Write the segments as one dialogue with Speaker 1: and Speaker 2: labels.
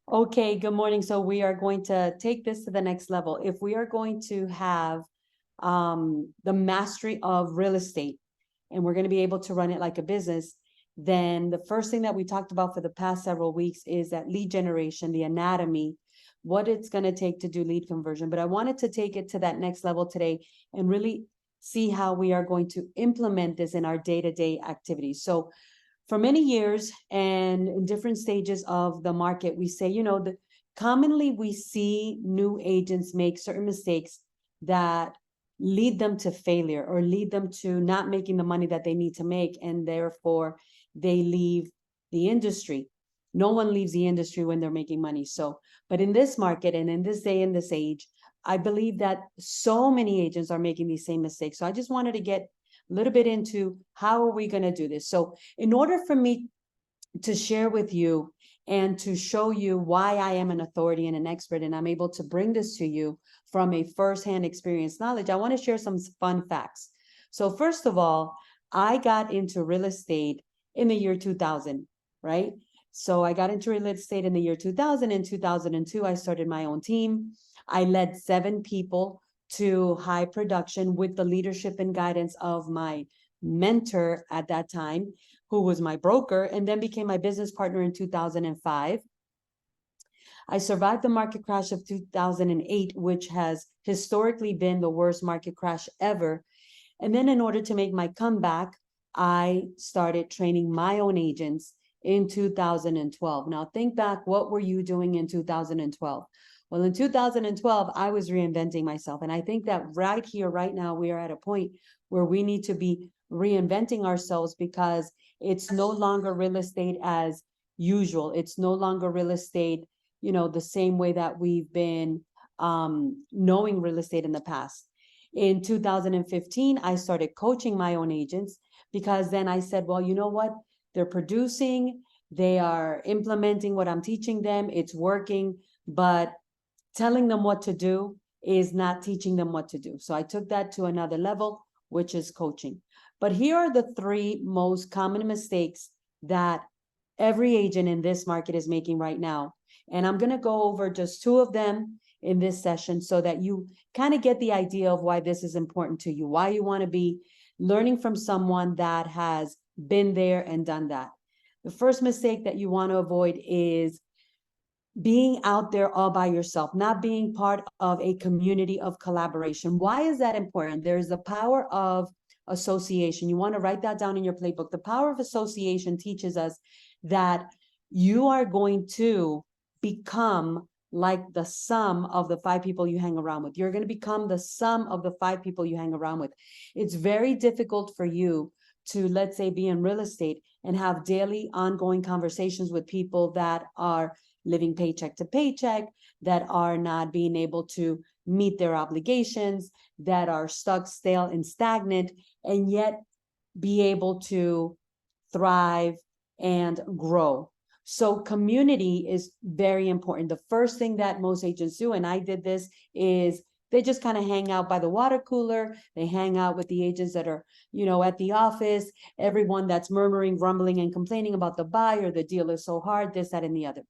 Speaker 1: Okay, good morning. So we are going to take this to the next level. If we are going to have the mastery of real estate and we're going to be able to run it like a business, then the first thing that we talked about for the past several weeks is that lead generation, the anatomy, what it's going to take to do lead conversion. But I wanted to take it to that next level today and really see how we are going to implement this in our day-to-day activities. So for many years and in different stages of the market, we say, commonly we see new agents make certain mistakes that lead them to failure or lead them to not making the money that they need to make, and therefore they leave the industry. No one leaves the industry when they're making money. So, but in this market and in this day and this age, I believe that so many agents are making these same mistakes. So I just wanted to get a little bit into how are we going to do this. So in order for me to share with you and to show you why I am an authority and an expert, and I'm able to bring this to you from a firsthand experience knowledge, I want to share some fun facts. So first of all, I got into real estate in the year 2000, right? So I got into real estate in the year 2000. In 2002, I started my own team. I led 7 people to high production with the leadership and guidance of my mentor at that time, who was my broker, and then became my business partner in 2005. I survived the market crash of 2008, which has historically been the worst market crash ever. And then in order to make my comeback, I started training my own agents in 2012. Now think back, what were you doing in 2012? Well, in 2012, I was reinventing myself. And I think that right here, right now, we are at a point where we need to be reinventing ourselves, because it's no longer real estate as usual. It's no longer real estate, the same way that we've been knowing real estate in the past. In 2015, I started coaching my own agents, because then I said, well, you know what? They're producing, they are implementing what I'm teaching them, it's working, but telling them what to do is not teaching them what to do. So I took that to another level, which is coaching. But here are the 3 most common mistakes that every agent in this market is making right now. And I'm going to go over just 2 of them in this session so that you kind of get the idea of why this is important to you, why you want to be learning from someone that has been there and done that. The first mistake that you want to avoid is being out there all by yourself, not being part of a community of collaboration. Why is that important? There's the power of association. You want to write that down in your playbook. The power of association teaches us that you are going to become like the sum of the 5 people you hang around with. You're going to become the sum of the 5 people you hang around with. It's very difficult for you to, let's say, be in real estate and have daily ongoing conversations with people that are living paycheck to paycheck, that are not being able to meet their obligations, that are stuck, stale, and stagnant, and yet be able to thrive and grow. So community is very important. The first thing that most agents do, and I did this, is they just kind of hang out by the water cooler. They hang out with the agents that are, at the office, everyone that's murmuring, grumbling, and complaining about the buyer, the deal is so hard, this, that, and the other.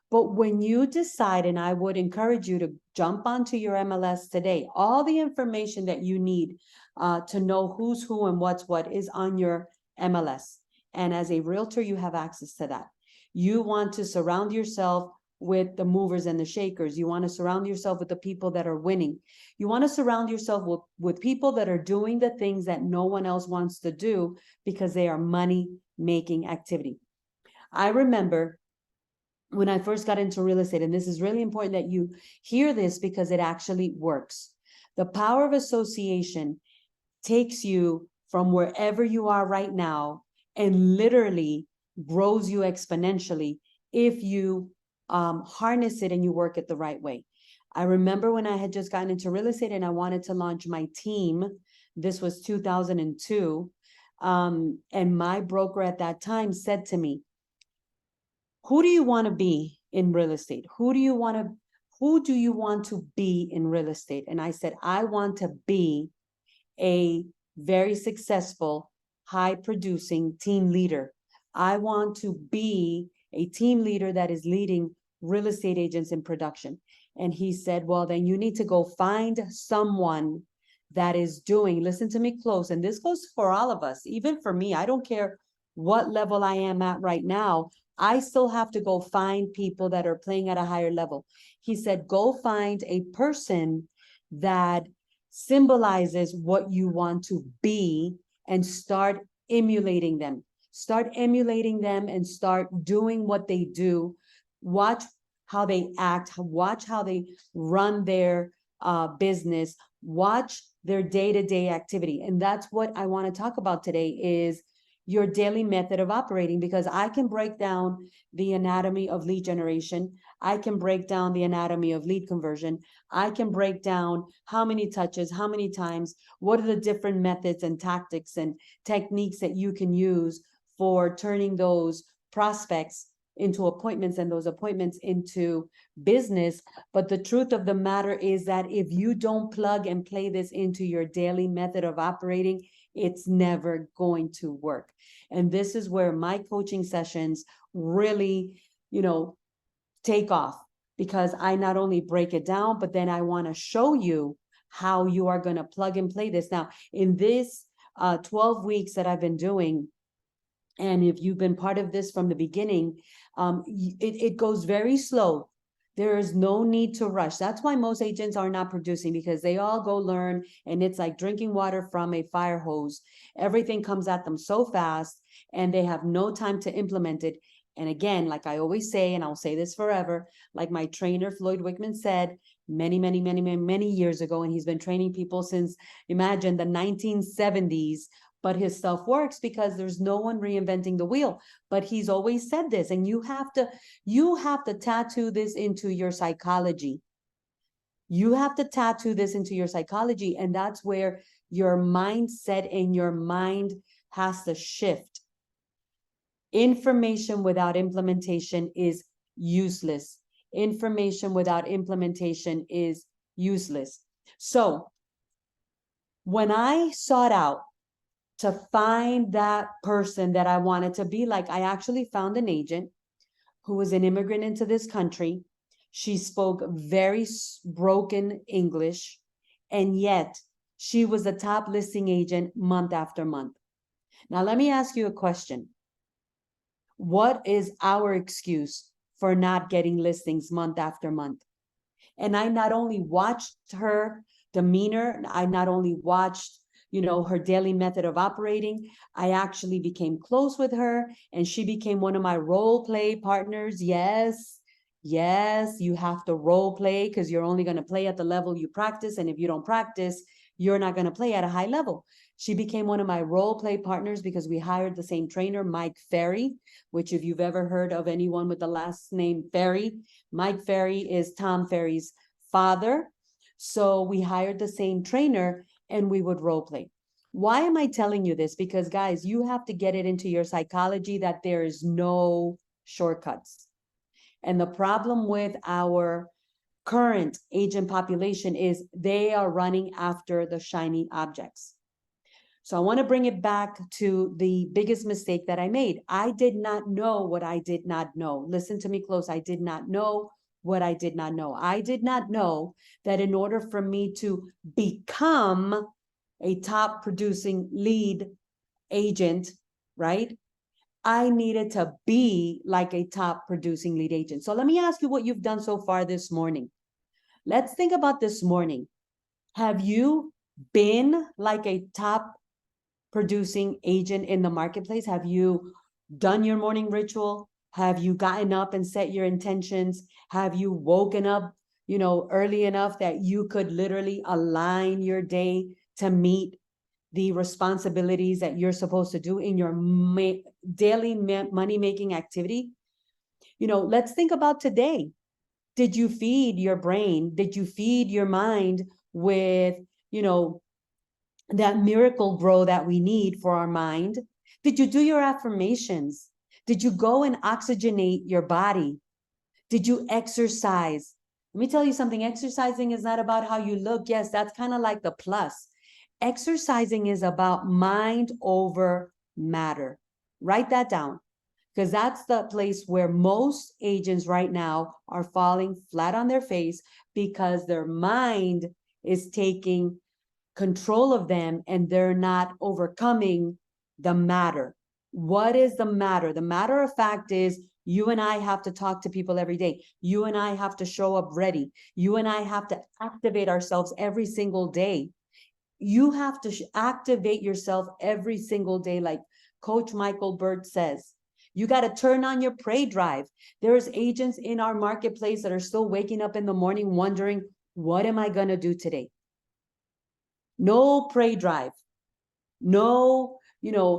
Speaker 1: But when you decide, and I would encourage you to jump onto your MLS today, all the information that you need to know who's who and what's what is on your MLS. And as a realtor, you have access to that. You want to surround yourself with the movers and the shakers. You want to surround yourself with the people that are winning. You want to surround yourself with people that are doing the things that no one else wants to do, because they are money-making activity. I remember when I first got into real estate, and this is really important that you hear this because it actually works. The power of association takes you from wherever you are right now and literally grows you exponentially if you harness it and you work it the right way. I remember when I had just gotten into real estate and I wanted to launch my team. This was 2002. And my broker at that time said to me, who do you want to be in real estate? Who do you want to be in real estate? And I said, I want to be a very successful, high producing team leader. I want to be a team leader that is leading real estate agents in production. And he said, well, then you need to go find someone that is doing, listen to me close, and this goes for all of us, even for me. I don't care what level I am at right now. I still have to go find people that are playing at a higher level. He said, go find a person that symbolizes what you want to be and start emulating them. Start emulating them and start doing what they do. Watch how they act, watch how they run their business, watch their day-to-day activity. And that's what I want to talk about today is your daily method of operating, because I can break down the anatomy of lead generation. I can break down the anatomy of lead conversion. I can break down how many touches, how many times, what are the different methods and tactics and techniques that you can use for turning those prospects into appointments and those appointments into business. But the truth of the matter is that if you don't plug and play this into your daily method of operating, it's never going to work. And this is where my coaching sessions really, take off, because I not only break it down, but then I want to show you how you are going to plug and play this. Now, in this 12 weeks that I've been doing, and if you've been part of this from the beginning, it goes very slow. There is no need to rush. That's why most agents are not producing, because they all go learn, and it's like drinking water from a fire hose. Everything comes at them so fast, and they have no time to implement it. And again, like I always say, and I'll say this forever, like my trainer, Floyd Wickman, said many years ago, and he's been training people since, imagine, the 1970s, but his stuff works because there's no one reinventing the wheel. But he's always said this, and you have to tattoo this into your psychology. You have to tattoo this into your psychology, and that's where your mindset and your mind has to shift. Information without implementation is useless. Information without implementation is useless. So when I sought out to find that person that I wanted to be like, I actually found an agent who was an immigrant into this country. She spoke very broken English, and yet she was a top listing agent month after month. Now, let me ask you a question. What is our excuse for not getting listings month after month? And I not only watched her demeanor, I not only watched her daily method of operating, I actually became close with her, and she became one of my role play partners. Yes, you have to role play, because you're only going to play at the level you practice. And if you don't practice, you're not going to play at a high level. She became one of my role play partners because we hired the same trainer, Mike Ferry, which if you've ever heard of anyone with the last name Ferry, Mike Ferry is Tom Ferry's father. So we hired the same trainer, and we would role play. Why am I telling you this? Because guys, you have to get it into your psychology that there is no shortcuts. And the problem with our current agent population is they are running after the shiny objects. So I want to bring it back to the biggest mistake that I made. I did not know what I did not know. Listen to me close. I did not know what I did not know. I did not know that in order for me to become a top producing lead agent, right, I needed to be like a top producing lead agent. So let me ask you what you've done so far this morning. Let's think about this morning. Have you been like a top producing agent in the marketplace? Have you done your morning ritual? Have you gotten up and set your intentions? Have you woken up, early enough that you could literally align your day to meet the responsibilities that you're supposed to do in your daily money-making activity? Let's think about today. Did you feed your brain? Did you feed your mind with, that miracle grow that we need for our mind? Did you do your affirmations? Did you go and oxygenate your body? Did you exercise? Let me tell you something. Exercising is not about how you look. Yes, that's kind of like the plus. Exercising is about mind over matter. Write that down. because that's the place where most agents right now are falling flat on their face because their mind is taking control of them and they're not overcoming the matter. What is the matter? The matter of fact is you and I have to talk to people every day. You and I have to show up ready. You and I have to activate ourselves every single day. You have to activate yourself every single day, like Coach Michael Bird says. You got to turn on your prey drive. There's agents in our marketplace that are still waking up in the morning wondering, what am I going to do today? No prey drive, no,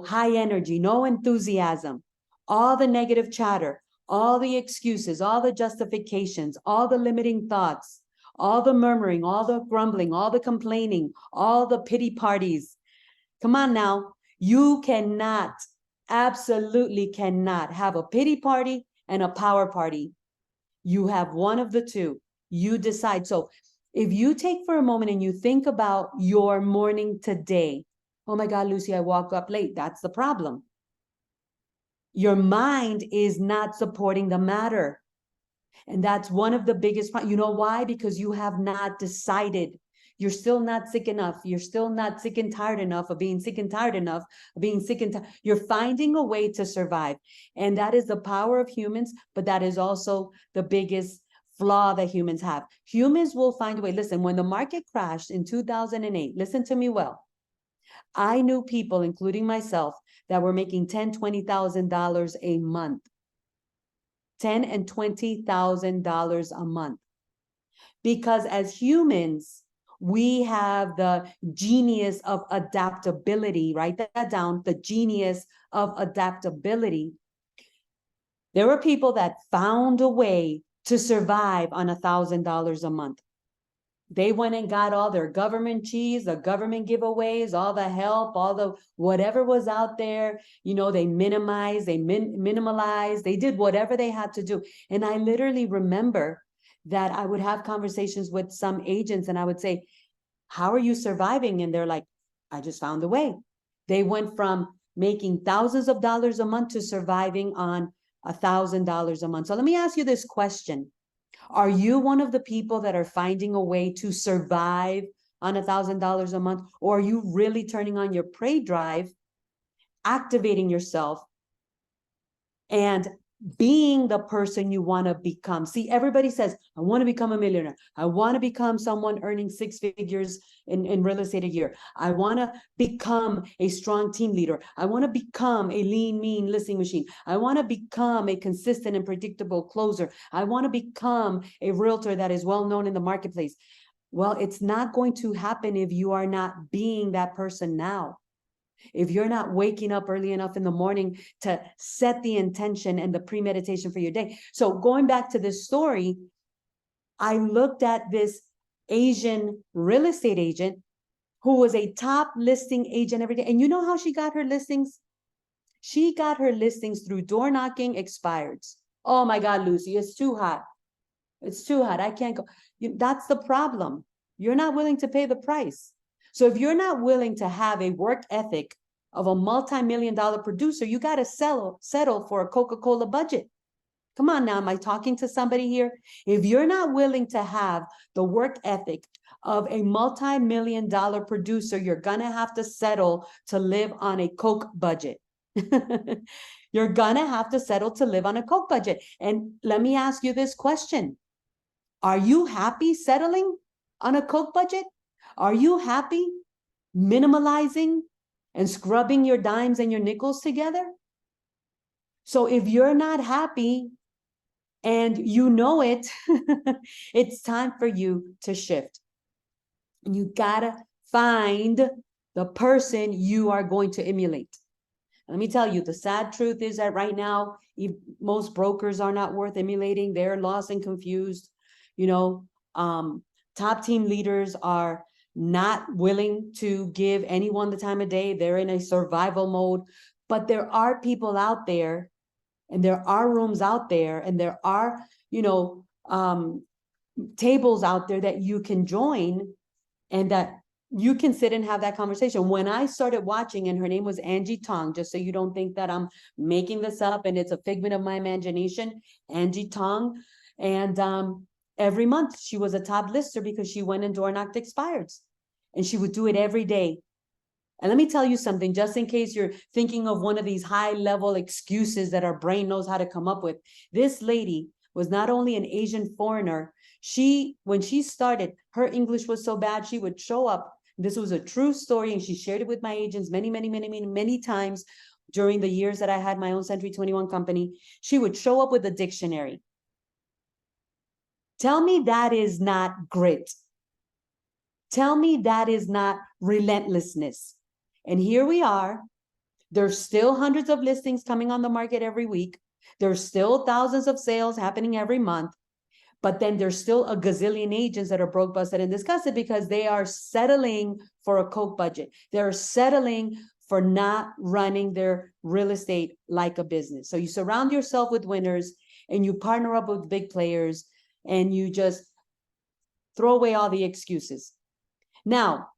Speaker 1: high energy, no enthusiasm, all the negative chatter, all the excuses, all the justifications, all the limiting thoughts, all the murmuring, all the grumbling, all the complaining, all the pity parties. Come on now. You cannot, absolutely cannot have a pity party and a power party. You have one of the two. You decide. So if you take for a moment and you think about your morning today, oh my God, Lucy, I woke up late. That's the problem. Your mind is not supporting the matter. And that's one of the biggest, you know why? Because you have not decided. You're still not sick enough. You're still not sick and tired enough of being sick and tired enough of being sick and tired. You're finding a way to survive. And that is the power of humans, but that is also the biggest flaw that humans have. Humans will find a way. Listen, when the market crashed in 2008, listen to me well. I knew people, including myself, that were making $10,000, $20,000 a month. $10,000 and $20,000 a month. Because as humans, we have the genius of adaptability. Write that down, the genius of adaptability. There were people that found a way to survive on $1,000 a month. They went and got all their government cheese, the government giveaways, all the help, all the whatever was out there. They minimized, they minimalized, they did whatever they had to do. And I literally remember that I would have conversations with some agents and I would say, how are you surviving? And they're like, I just found a way. They went from making thousands of dollars a month to surviving on $1,000 a month. So let me ask you this question. Are you one of the people that are finding a way to survive on $1,000 a month? Or are you really turning on your prey drive, activating yourself, and being the person you want to become? See, everybody says, I want to become a millionaire. I want to become someone earning 6 figures in real estate a year. I want to become a strong team leader. I want to become a lean, mean listing machine. I want to become a consistent and predictable closer. I want to become a realtor that is well known in the marketplace. Well, it's not going to happen if you are not being that person now. If you're not waking up early enough in the morning to set the intention and the premeditation for your day. So going back to this story, I looked at this Asian real estate agent who was a top listing agent every day. And you know how she got her listings? She got her listings through door knocking expireds. Oh my God, Lucy, it's too hot. It's too hot. I can't go. That's the problem. You're not willing to pay the price. So if you're not willing to have a work ethic of a multi-million-dollar producer, you got to settle for a Coca-Cola budget. Come on now, am I talking to somebody here? If you're not willing to have the work ethic of a multi-million-dollar producer, you're going to have to settle to live on a Coke budget. You're going to have to settle to live on a Coke budget. And let me ask you this question. Are you happy settling on a Coke budget? Are you happy minimalizing and scrubbing your dimes and your nickels together? So if you're not happy and you know it, it's time for you to shift. And you gotta find the person you are going to emulate. Let me tell you, the sad truth is that right now, most brokers are not worth emulating. They're lost and confused. Top team leaders are not willing to give anyone the time of day. They're in a survival mode. But there are people out there, and there are rooms out there, and there are, tables out there that you can join and that You can sit and have that conversation. When I started watching, and her name was Angie Tong, just so you don't think that I'm making this up and it's a figment of my imagination, Angie Tong. And every month she was a top lister because she went and door knocked expireds. And she would do it every day. And let me tell you something, just in case you're thinking of one of these high level excuses that our brain knows how to come up with. This lady was not only an Asian foreigner, when she started, her English was so bad, she would show up. This was a true story, and she shared it with my agents many times during the years that I had my own Century 21 company. She would show up with a dictionary. Tell me that is not grit. Tell me that is not relentlessness. And here we are. There's still hundreds of listings coming on the market every week. There's still thousands of sales happening every month. But then there's still a gazillion agents that are broke, busted, and disgusted because they are settling for a Coke budget. They're settling for not running their real estate like a business. So you surround yourself with winners and you partner up with big players and you just throw away all the excuses. Now,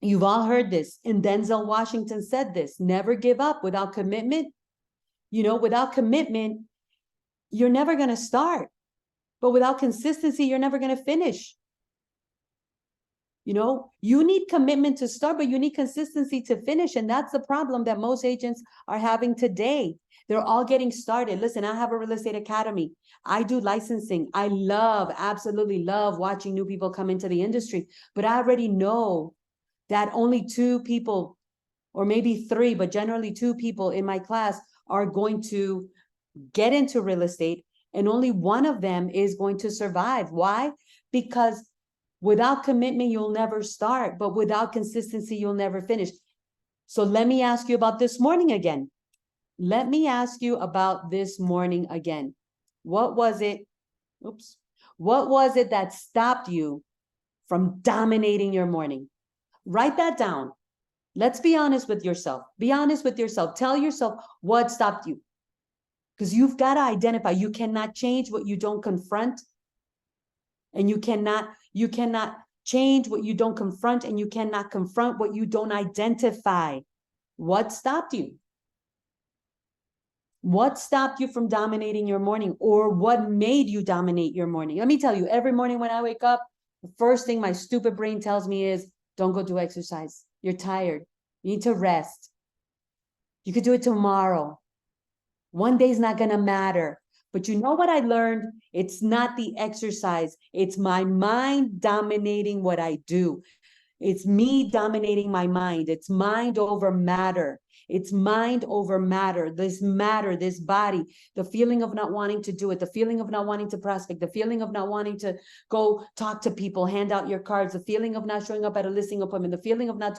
Speaker 1: you've all heard this, and Denzel Washington said this: never give up. Without commitment, without commitment, you're never going to start. But without consistency, you're never going to finish. You need commitment to start, but you need consistency to finish. And that's the problem that most agents are having today. They're all getting started. Listen, I have a real estate academy. I do licensing. I absolutely love watching new people come into the industry. But I already know that only 2 people, or maybe 3, but generally 2 people in my class are going to get into real estate. And only one of them is going to survive. Why? Because without commitment, you'll never start. But without consistency, you'll never finish. So let me ask you about this morning again. What was it? What was it that stopped you from dominating your morning? Write that down. Let's be honest with yourself. Be honest with yourself. Tell yourself what stopped you. Because you've got to identify. You cannot change what you don't confront. And you cannot change what you don't confront, and you cannot confront what you don't identify. What stopped you? What stopped you from dominating your morning, or what made you dominate your morning? Let me tell you, every morning when I wake up, the first thing my stupid brain tells me is, don't go do exercise. You're tired. You need to rest. You could do it tomorrow. One day's not going to matter. But you know what I learned? It's not the exercise. It's my mind dominating what I do. It's me dominating my mind. It's mind over matter. It's mind over matter, this body, the feeling of not wanting to do it, the feeling of not wanting to prospect, the feeling of not wanting to go talk to people, hand out your cards, the feeling of not showing up at a listing appointment, the feeling of not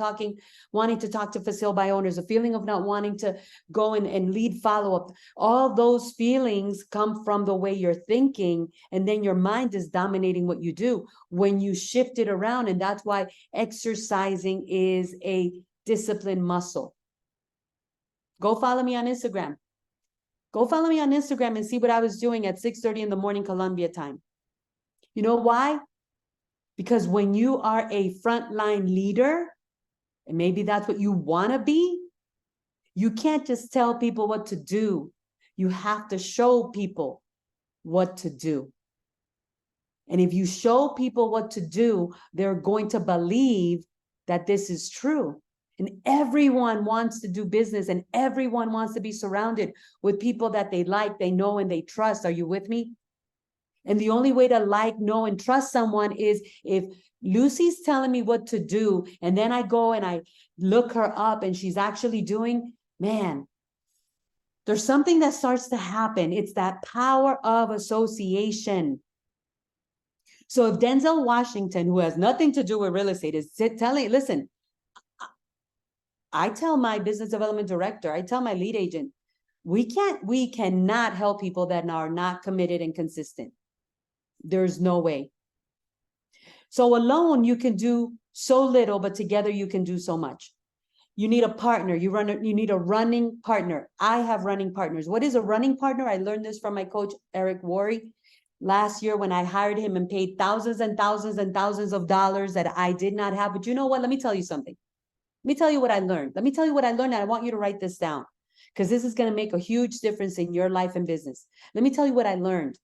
Speaker 1: wanting to talk to for sale by owners, the feeling of not wanting to go and lead follow-up. All those feelings come from the way you're thinking, and then your mind is dominating what you do when you shift it around. And that's why exercising is a disciplined muscle. Go follow me on Instagram. Go follow me on Instagram and see what I was doing at 6:30 in the morning, Colombia time. You know why? Because when you are a frontline leader, and maybe that's what you want to be, you can't just tell people what to do. You have to show people what to do. And if you show people what to do, they're going to believe that this is true. And everyone wants to do business, and everyone wants to be surrounded with people that they like, they know, and they trust. Are you with me? And the only way to like, know, and trust someone is if Lucy's telling me what to do, and then I go and I look her up and she's actually doing, man, there's something that starts to happen. It's that power of association. So if Denzel Washington, who has nothing to do with real estate, is telling, listen, I tell my business development director, I tell my lead agent, we cannot help people that are not committed and consistent. There's no way. So alone you can do so little, but together you can do so much. You need a partner. You need a running partner. I have running partners. What is a running partner? I learned this from my coach, Eric Worre. last year when I hired him and paid thousands and thousands and thousands of dollars that I did not have. But you know what? Let me tell you something. Let me tell you what I learned. Let me tell you what I learned, and I want you to write this down because this is going to make a huge difference in your life and business. Let me tell you what I learned.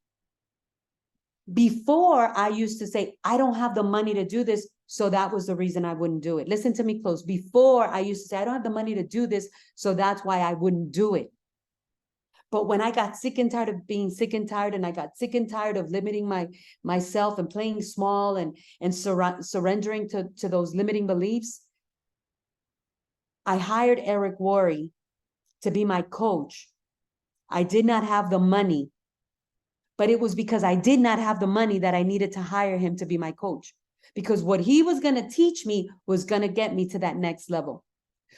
Speaker 1: Before, I used to say, I don't have the money to do this, so that was the reason I wouldn't do it. Listen to me close. Before, I used to say, I don't have the money to do this, so that's why I wouldn't do it. But when I got sick and tired of being sick and tired, and I got sick and tired of limiting myself and playing small and surrendering to those limiting beliefs, I hired Eric Worre to be my coach. I did not have the money, but it was because I did not have the money that I needed to hire him to be my coach, because what he was going to teach me was going to get me to that next level.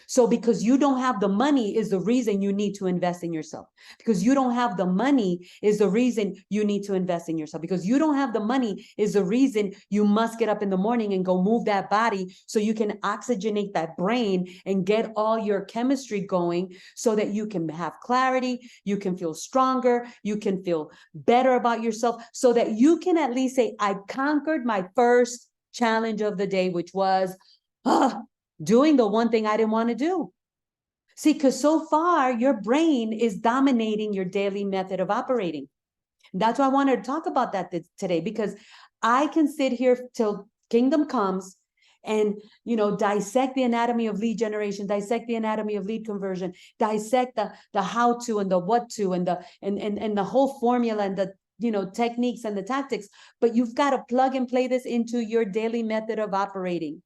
Speaker 1: So because you don't have the money is the reason you need to invest in yourself. Because you don't have the money is the reason you need to invest in yourself. Because you don't have the money is the reason you must get up in the morning and go move that body so you can oxygenate that brain and get all your chemistry going so that you can have clarity, you can feel stronger, you can feel better about yourself, so that you can at least say, I conquered my first challenge of the day, which was, doing the one thing I didn't want to do. See, because so far your brain is dominating your daily method of operating. That's why I wanted to talk about that today, because I can sit here till kingdom comes and, dissect the anatomy of lead generation, dissect the anatomy of lead conversion, dissect the how to and the what to and the whole formula and the techniques and the tactics. But you've got to plug and play this into your daily method of operating.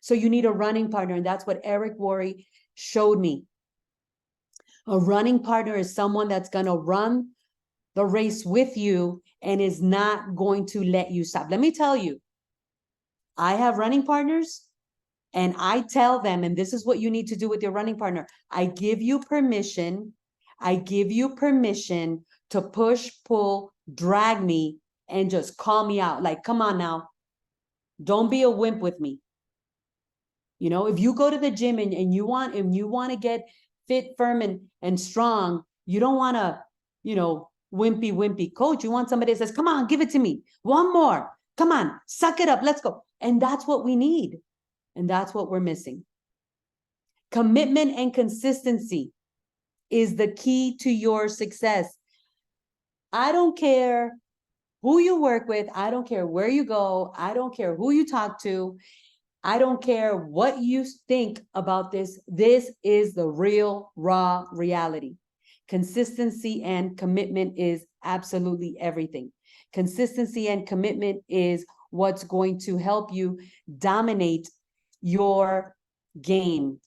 Speaker 1: So you need a running partner, and that's what Eric Worre showed me. A running partner is someone that's going to run the race with you and is not going to let you stop. Let me tell you, I have running partners, and I tell them, and this is what you need to do with your running partner. I give you permission to push, pull, drag me, and just call me out. Like, come on now. Don't be a wimp with me. If you go to the gym and you want to get fit, firm, and strong, you don't want to, wimpy coach. You want somebody that says, come on, give it to me. One more. Come on, suck it up. Let's go. And that's what we need. And that's what we're missing. Commitment and consistency is the key to your success. I don't care who you work with. I don't care where you go. I don't care who you talk to. I don't care what you think about this. This is the real, raw reality. Consistency and commitment is absolutely everything. Consistency and commitment is what's going to help you dominate your game.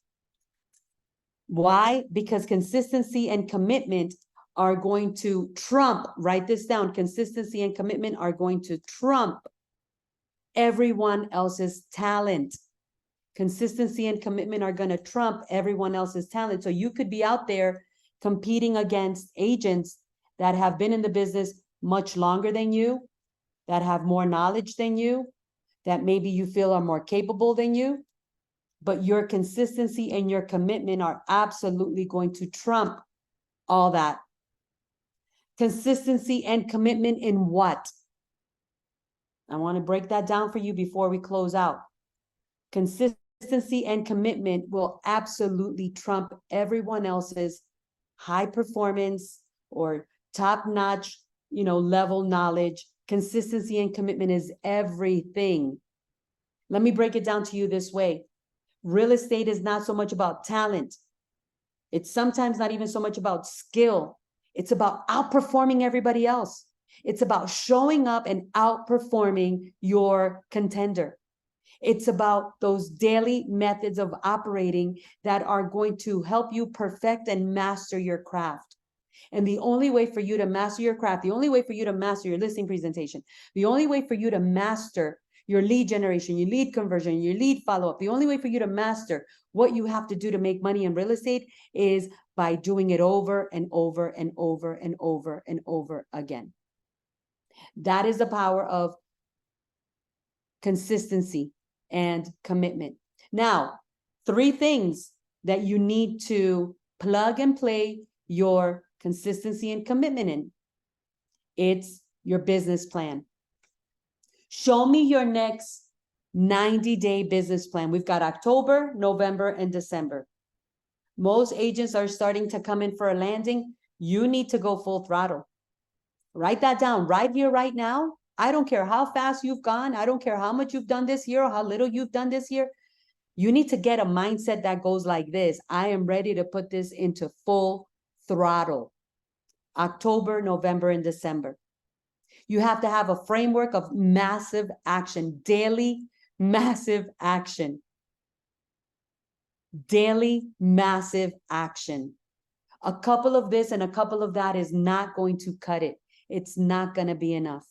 Speaker 1: Why? Because consistency and commitment are going to trump, write this down, consistency and commitment are going to trump everyone else's talent. Consistency and commitment are going to trump everyone else's talent. So you could be out there competing against agents that have been in the business much longer than you, that have more knowledge than you, that maybe you feel are more capable than you, but your consistency and your commitment are absolutely going to trump all that. Consistency and commitment in what? I want to break that down for you before we close out. Consistency and commitment will absolutely trump everyone else's high performance or top-notch, level knowledge. Consistency and commitment is everything. Let me break it down to you this way. Real estate is not so much about talent. It's sometimes not even so much about skill. It's about outperforming everybody else. It's about showing up and outperforming your contender. It's about those daily methods of operating that are going to help you perfect and master your craft. And the only way for you to master your craft, the only way for you to master your listing presentation, the only way for you to master your lead generation, your lead conversion, your lead follow-up, the only way for you to master what you have to do to make money in real estate is by doing it over and over and over and over and over again. That is the power of consistency and commitment. Now, 3 things that you need to plug and play your consistency and commitment in. It's your business plan. Show me your next 90-day business plan. We've got October, November, and December. Most agents are starting to come in for a landing. You need to go full throttle. Write that down right here, right now. I don't care how fast you've gone. I don't care how much you've done this year or how little you've done this year. You need to get a mindset that goes like this. I am ready to put this into full throttle. October, November, and December. You have to have a framework of massive action, daily massive action. Daily massive action. A couple of this and a couple of that is not going to cut it. It's not going to be enough.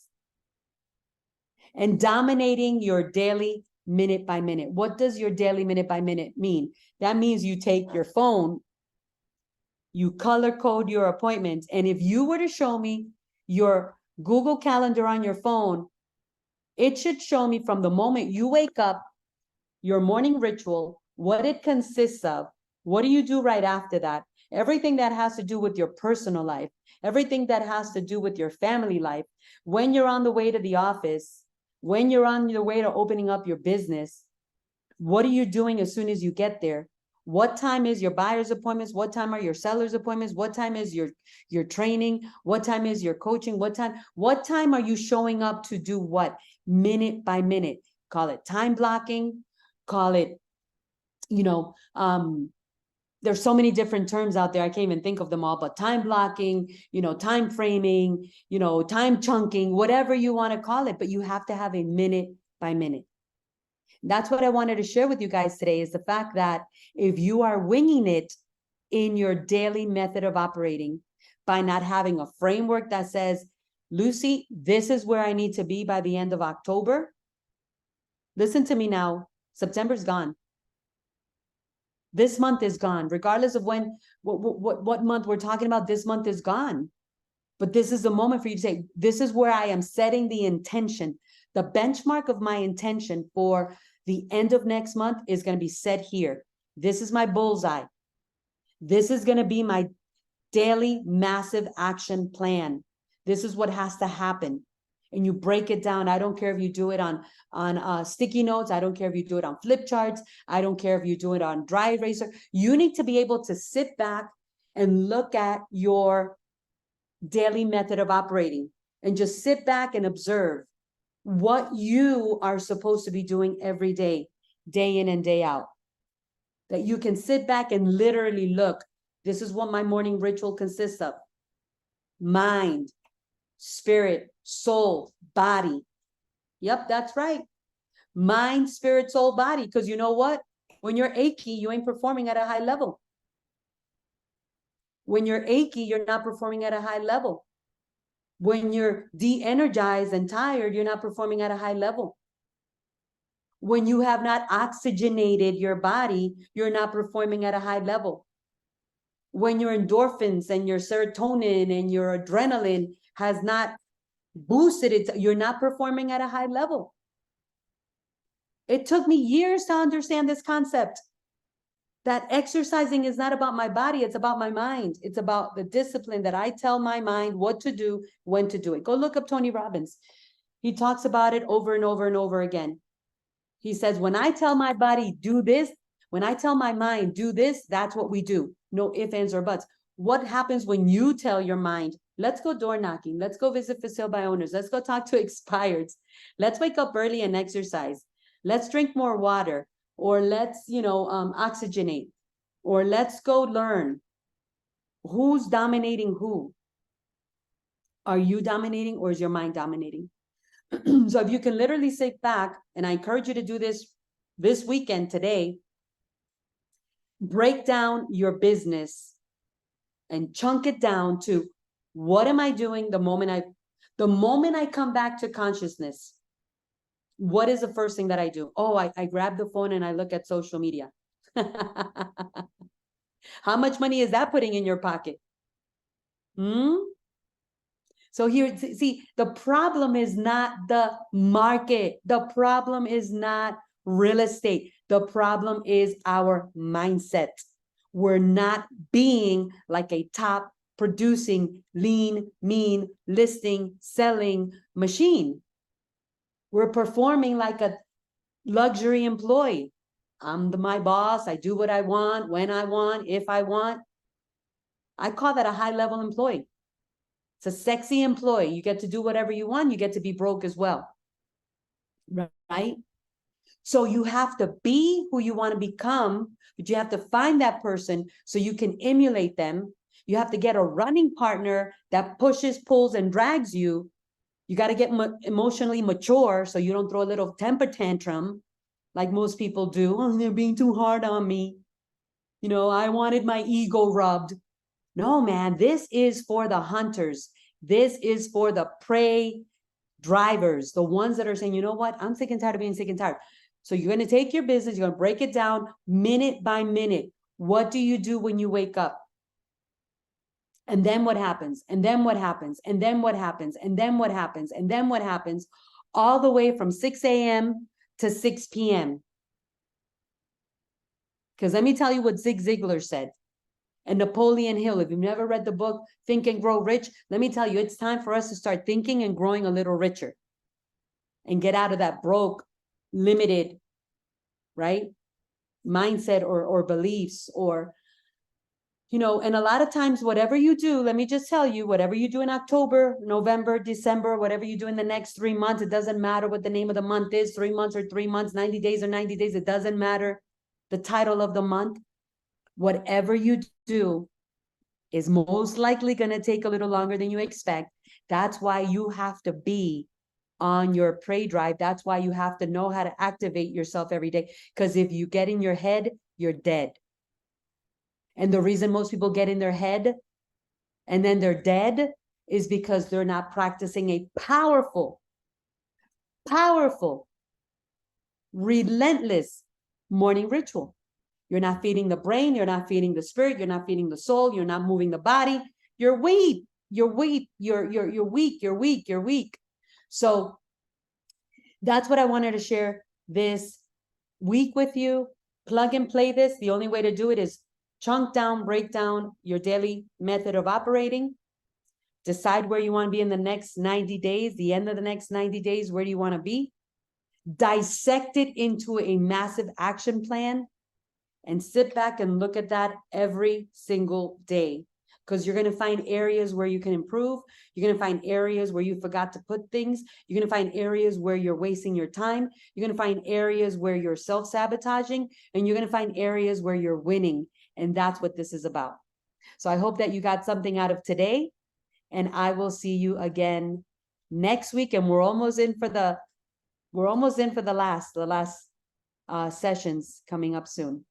Speaker 1: And dominating your daily minute by minute. What does your daily minute by minute mean? That means you take your phone, you color code your appointments. And if you were to show me your Google Calendar on your phone, it should show me from the moment you wake up, your morning ritual, what it consists of, what do you do right after that, everything that has to do with your personal life, everything that has to do with your family life, when you're on the way to the office, when you're on your way to opening up your business, what are you doing as soon as you get there? What time is your buyer's appointments? What time are your seller's appointments? What time is your training? What time is your coaching? What time are you showing up to do what? Minute by minute. Call it time blocking, call it, there's so many different terms out there. I can't even think of them all, but time blocking, time framing, time chunking, whatever you want to call it, but you have to have a minute by minute. That's what I wanted to share with you guys today, is the fact that if you are winging it in your daily method of operating by not having a framework that says, Lucy, this is where I need to be by the end of October. Listen to me now. September's gone. This month is gone. Regardless of what month we're talking about, this month is gone. But this is the moment for you to say, this is where I am setting the intention. The benchmark of my intention for the end of next month is going to be set here. This is my bullseye. This is going to be my daily massive action plan. This is what has to happen. And you break it down. I don't care if you do it on sticky notes. I don't care if you do it on flip charts. I don't care if you do it on dry eraser. You need to be able to sit back and look at your daily method of operating and just sit back and observe what you are supposed to be doing every day, day in and day out. That you can sit back and literally look. This is what my morning ritual consists of. Mind, spirit, soul, body. Yep, that's right. Mind, spirit, soul, body. Because you know what? When you're achy, you ain't performing at a high level. When you're achy, you're not performing at a high level. When you're de-energized and tired, you're not performing at a high level. When you have not oxygenated your body, you're not performing at a high level. When your endorphins and your serotonin and your adrenaline has not boosted it, you're not performing at a high level. It took me years to understand this concept, that exercising is not about my body, it's about my mind. It's about the discipline that I tell my mind what to do, when to do it. Go look up Tony Robbins. He talks about it over and over and over again. He says, when I tell my body, do this, when I tell my mind, do this, that's what we do. No ifs, ands, or buts. What happens when you tell your mind, let's go door knocking, let's go visit for sale by owners, let's go talk to expireds, let's wake up early and exercise, let's drink more water, or let's, oxygenate, or let's go learn. Who's dominating who? Are you dominating, or is your mind dominating? So if you can literally sit back, and I encourage you to do this weekend, today, break down your business and chunk it down to, what am I doing the moment I come back to consciousness? What is the first thing that I do? Oh, I grab the phone and I look at social media. How much money is that putting in your pocket? So here, see, the problem is not the market. The problem is not real estate. The problem is our mindset. We're not being like a top producing lean, mean, listing, selling machine. We're performing like a luxury employee. I'm my boss. I do what I want, when I want, if I want. I call that a high-level employee. It's a sexy employee. You get to do whatever you want. You get to be broke as well, right? So you have to be who you want to become, but you have to find that person so you can emulate them. You have to get a running partner that pushes, pulls, and drags you. You got to get emotionally mature so you don't throw a little temper tantrum like most people do. Oh, they're being too hard on me. You know, I wanted my ego rubbed. No, man, this is for the hunters. This is for the prey drivers, the ones that are saying, you know what, I'm sick and tired of being sick and tired. So you're going to take your business, you're going to break it down minute by minute. What do you do when you wake up? And then what happens? And then what happens? And then what happens? And then what happens? And then what happens? All the way from 6 a.m. to 6 p.m. Because let me tell you what Zig Ziglar said. And Napoleon Hill, if you've never read the book, Think and Grow Rich, let me tell you, it's time for us to start thinking and growing a little richer and get out of that broke, limited, right, mindset or beliefs or, you know, and a lot of times, whatever you do, let me just tell you, whatever you do in October, November, December, whatever you do in the next 3 months, it doesn't matter what the name of the month is, 3 months or 3 months, 90 days or 90 days, it doesn't matter the title of the month. Whatever you do is most likely going to take a little longer than you expect. That's why you have to be on your prey drive. That's why you have to know how to activate yourself every day. Because if you get in your head, you're dead. And the reason most people get in their head and then they're dead is because they're not practicing a powerful, relentless morning ritual. You're not feeding the brain. You're not feeding the spirit. You're not feeding the soul. You're not moving the body. You're weak. You're weak. You're weak. You're weak. You're weak. So that's what I wanted to share this week with you. Plug and play this. The only way to do it is chunk down, break down your daily method of operating. Decide where you want to be in the next 90 days, the end of the next 90 days. Where do you want to be? Dissect it into a massive action plan. And sit back and look at that every single day, because you're going to find areas where you can improve. You're going to find areas where you forgot to put things. You're going to find areas where you're wasting your time. You're going to find areas where you're self-sabotaging, and you're going to find areas where you're winning. And that's what this is about. So I hope that you got something out of today, and I will see you again next week. And we're almost in for the last sessions coming up soon.